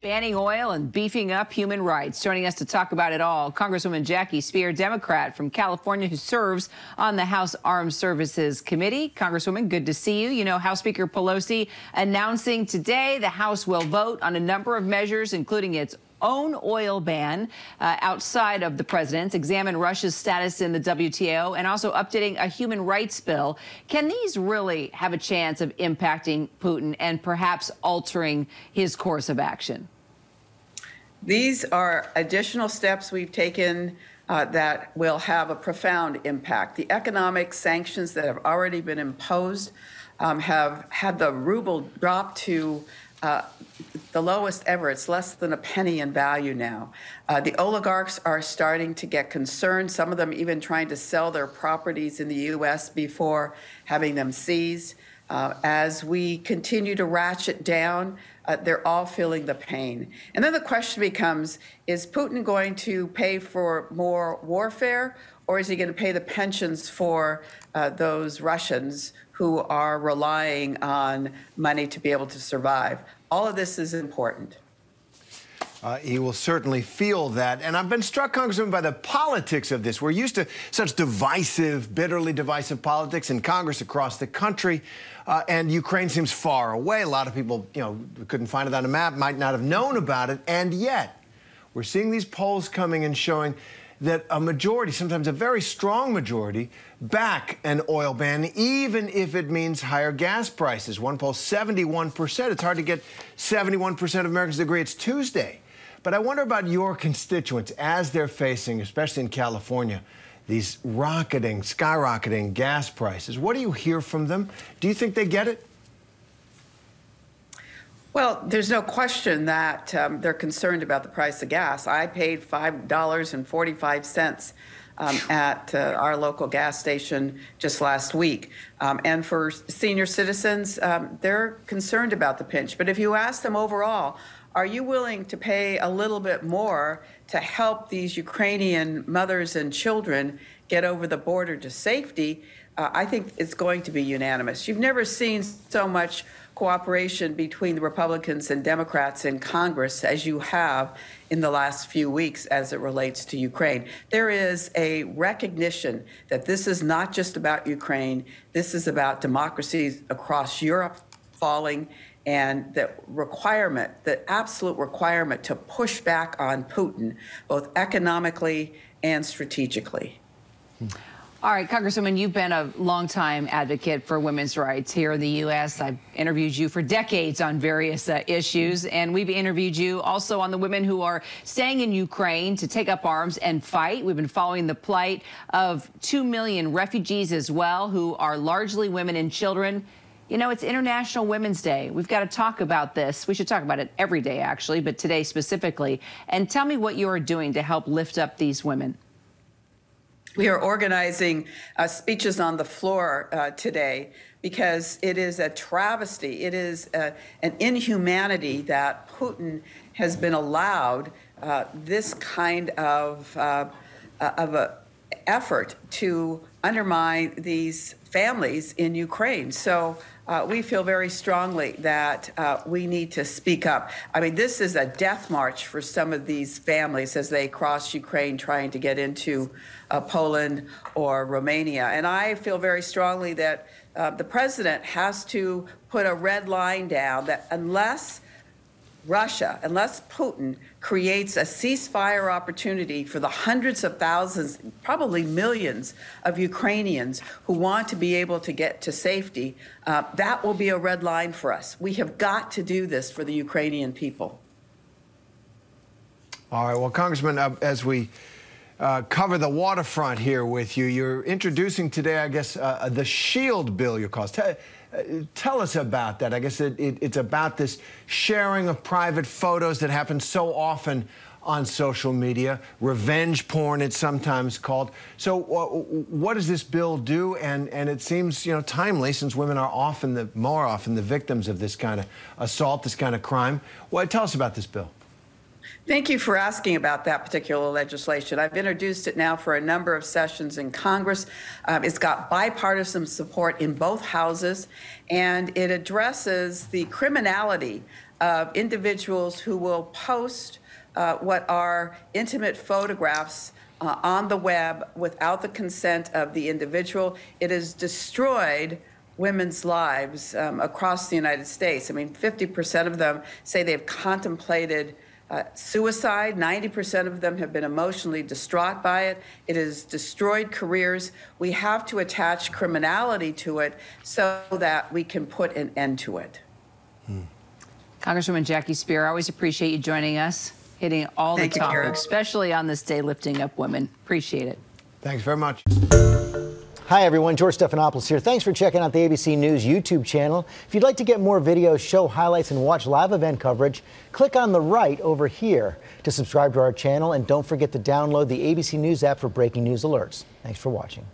Banning oil and beefing up human rights. Joining us to talk about it all, Congresswoman Jackie Speier, Democrat from California, who serves on the House Armed Services Committee. Congresswoman, good to see you. You know, House Speaker Pelosi announcing today the House will vote on a number of measures, including its own oil ban outside of the president's, examine Russia's status in the WTO, and also updating a human rights bill. Can these really have a chance of impacting Putin and perhaps altering his course of action? These are additional steps we've taken that will have a profound impact. The economic sanctions that have already been imposed have had the ruble drop to the lowest ever. It's less than a penny in value now. The oligarchs are starting to get concerned, some of them even trying to sell their properties in the U.S. before having them seized. As we continue to ratchet down, they're all feeling the pain. And then the question becomes, is Putin going to pay for more warfare, or is he going to pay the pensions for those Russians who are relying on money to be able to survive? All of this is important. He will certainly feel that. And I've been struck, Congressman, by the politics of this. We're used to such divisive, bitterly divisive politics in Congress across the country. And Ukraine seems far away. A lot of people, couldn't find it on a map, might not have known about it. And yet, we're seeing these polls coming and showing that a majority, sometimes a very strong majority, back an oil ban, even if it means higher gas prices. One poll, 71%. It's hard to get 71% of Americans to agree it's Tuesday. But I wonder about your constituents as they're facing, especially in California, these skyrocketing gas prices. What do you hear from them? Do you think they get it? Well, there's no question that they're concerned about the price of gas. I paid $5.45 at our local gas station just last week. And for senior citizens, they're concerned about the pinch. But if you ask them overall, are you willing to pay a little bit more to help these Ukrainian mothers and children get over the border to safety? I think it's going to be unanimous. You've never seen so much cooperation between the Republicans and Democrats in Congress as you have in the last few weeks as it relates to Ukraine. There is a recognition that this is not just about Ukraine. This is about democracies across Europe falling, and the absolute requirement to push back on Putin, both economically and strategically. All right, Congresswoman, you've been a longtime advocate for women's rights here in the U.S. I've interviewed you for decades on various issues, and we've interviewed you also on the women who are staying in Ukraine to take up arms and fight. We've been following the plight of 2 million refugees as well, who are largely women and children. You know, it's International Women's Day. We've got to talk about this. We should talk about it every day, actually, but today specifically. And tell me what you are doing to help lift up these women. We are organizing speeches on the floor today because it is a travesty. It is an inhumanity that Putin has been allowed this kind of a effort to undermine these families in Ukraine. So we feel very strongly that we need to speak up. I mean, this is a death march for some of these families as they cross Ukraine trying to get into Poland or Romania. And I feel very strongly that the president has to put a red line down that unless Putin creates a ceasefire opportunity for the hundreds of thousands, probably millions of Ukrainians who want to be able to get to safety, that will be a red line for us. We have got to do this for the Ukrainian people. All right, well, Congressman, as we cover the waterfront here with you, you're introducing today, I guess, the SHIELD bill you call. Tell us about that. I guess it's about this sharing of private photos that happens so often on social media. Revenge porn, it's sometimes called. So what does this bill do? And it seems, timely, since women are more often the victims of this kind of assault, this kind of crime. Well, tell us about this bill. Thank you for asking about that particular legislation. I've introduced it now for a number of sessions in Congress. It's got bipartisan support in both houses, and it addresses the criminality of individuals who will post what are intimate photographs on the web without the consent of the individual. It has destroyed women's lives across the United States. I mean, 50% of them say they've contemplated suicide. 90% of them have been emotionally distraught by it. It has destroyed careers. We have to attach criminality to it so that we can put an end to it. Congresswoman Jackie Speier, I always appreciate you joining us, hitting all the topics, especially on this day, lifting up women. Appreciate it. Thanks very much. Hi, everyone. George Stephanopoulos here. Thanks for checking out the ABC News YouTube channel. If you'd like to get more videos, show highlights, and watch live event coverage, click on the right over here to subscribe to our channel. And don't forget to download the ABC News app for breaking news alerts. Thanks for watching.